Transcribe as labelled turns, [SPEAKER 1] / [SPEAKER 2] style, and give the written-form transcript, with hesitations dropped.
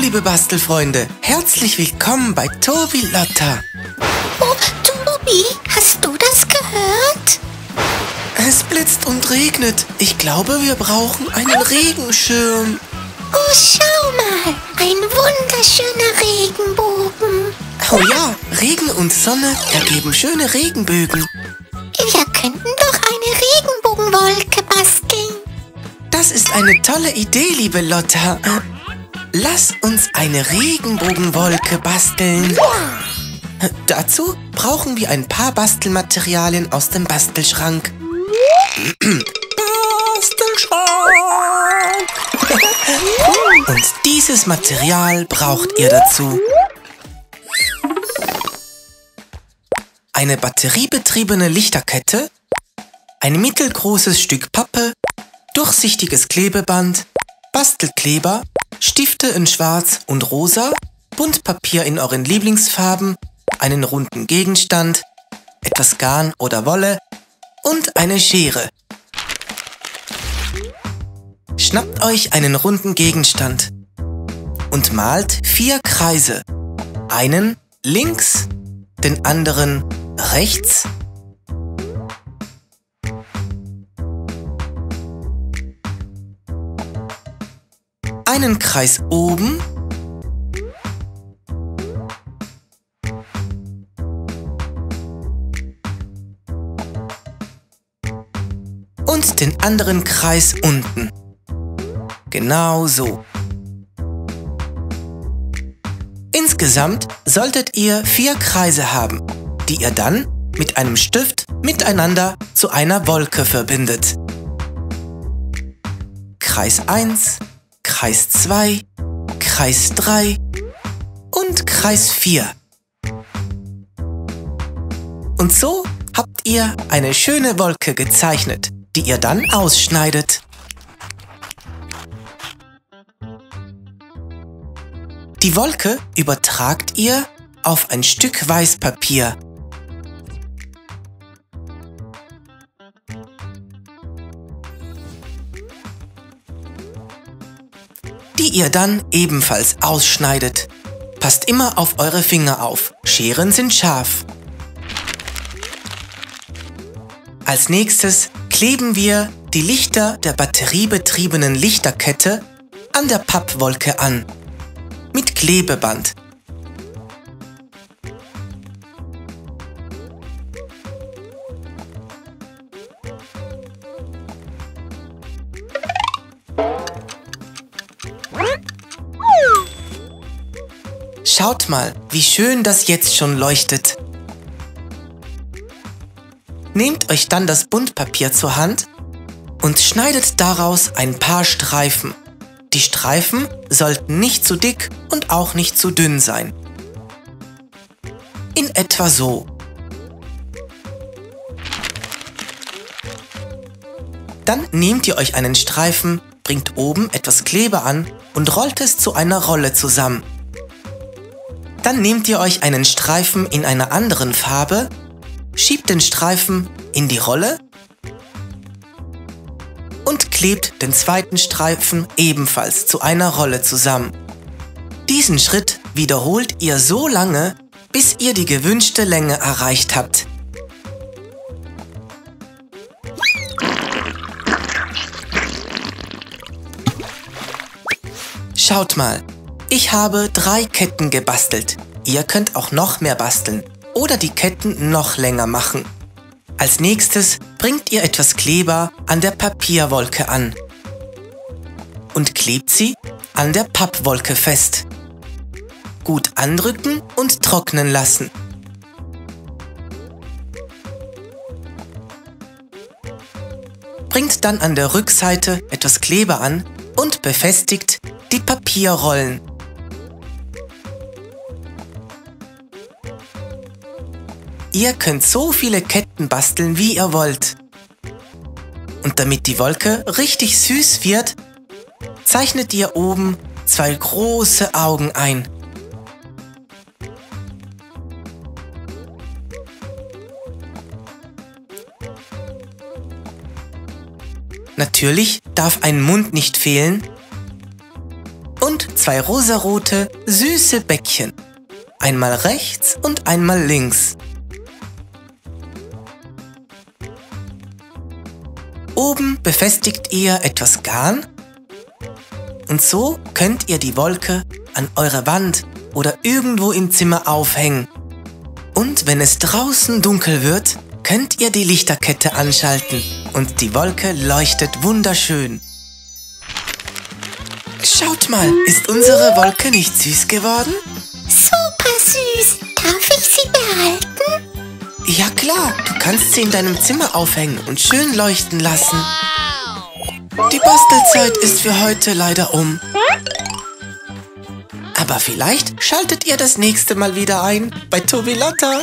[SPEAKER 1] liebe Bastelfreunde, herzlich willkommen bei Tobi Lotta.
[SPEAKER 2] Oh, Tobi, hast du das gehört?
[SPEAKER 1] Es blitzt und regnet. Ich glaube, wir brauchen einen Regenschirm.
[SPEAKER 2] Oh, schau mal, ein wunderschöner Regenbogen.
[SPEAKER 1] Oh ja, Regen und Sonne ergeben schöne Regenbögen.
[SPEAKER 2] Wir könnten doch eine Regenbogenwolke basteln.
[SPEAKER 1] Das ist eine tolle Idee, liebe Lotta. Lass uns eine Regenbogenwolke basteln. Dazu brauchen wir ein paar Bastelmaterialien aus dem Bastelschrank. Bastelschrank! Und dieses Material braucht ihr dazu. Eine batteriebetriebene Lichterkette, ein mittelgroßes Stück Pappe, durchsichtiges Klebeband, Bastelkleber, Stifte in Schwarz und Rosa, Buntpapier in euren Lieblingsfarben, einen runden Gegenstand, etwas Garn oder Wolle und eine Schere. Schnappt euch einen runden Gegenstand und malt 4 Kreise. Einen links, den anderen rechts, einen Kreis oben und den anderen Kreis unten. Genau so. Insgesamt solltet ihr 4 Kreise haben, die ihr dann mit einem Stift miteinander zu einer Wolke verbindet. Kreis 1, Kreis 2, Kreis 3 und Kreis 4. Und so habt ihr eine schöne Wolke gezeichnet, die ihr dann ausschneidet. Die Wolke übertragt ihr auf ein Stück Weißpapier. Die ihr dann ebenfalls ausschneidet. Passt immer auf eure Finger auf. Scheren sind scharf. Als nächstes kleben wir die Lichter der batteriebetriebenen Lichterkette an der Pappwolke an. Mit Klebeband. Schaut mal, wie schön das jetzt schon leuchtet. Nehmt euch dann das Buntpapier zur Hand und schneidet daraus ein paar Streifen. Die Streifen sollten nicht zu dick und auch nicht zu dünn sein. In etwa so. Dann nehmt ihr euch einen Streifen, bringt oben etwas Kleber an und rollt es zu einer Rolle zusammen. Dann nehmt ihr euch einen Streifen in einer anderen Farbe, schiebt den Streifen in die Rolle und klebt den zweiten Streifen ebenfalls zu einer Rolle zusammen. Diesen Schritt wiederholt ihr so lange, bis ihr die gewünschte Länge erreicht habt. Schaut mal, ich habe 3 Ketten gebastelt. Ihr könnt auch noch mehr basteln oder die Ketten noch länger machen. Als nächstes bringt ihr etwas Kleber an der Papierwolke an und klebt sie an der Pappwolke fest. Gut andrücken und trocknen lassen. Bringt dann an der Rückseite etwas Kleber an und befestigt die Papierrollen. Ihr könnt so viele Ketten basteln, wie ihr wollt. Und damit die Wolke richtig süß wird, zeichnet ihr oben 2 große Augen ein. Natürlich darf ein Mund nicht fehlen und 2 rosarote, süße Bäckchen. Einmal rechts und einmal links. Oben befestigt ihr etwas Garn und so könnt ihr die Wolke an eurer Wand oder irgendwo im Zimmer aufhängen. Und wenn es draußen dunkel wird, könnt ihr die Lichterkette anschalten und die Wolke leuchtet wunderschön. Schaut mal, ist unsere Wolke nicht süß geworden?
[SPEAKER 2] Super süß. Darf ich sie behalten?
[SPEAKER 1] Ja klar, du kannst sie in deinem Zimmer aufhängen und schön leuchten lassen. Die Bastelzeit ist für heute leider um. Aber vielleicht schaltet ihr das nächste Mal wieder ein bei Tobi Lotta.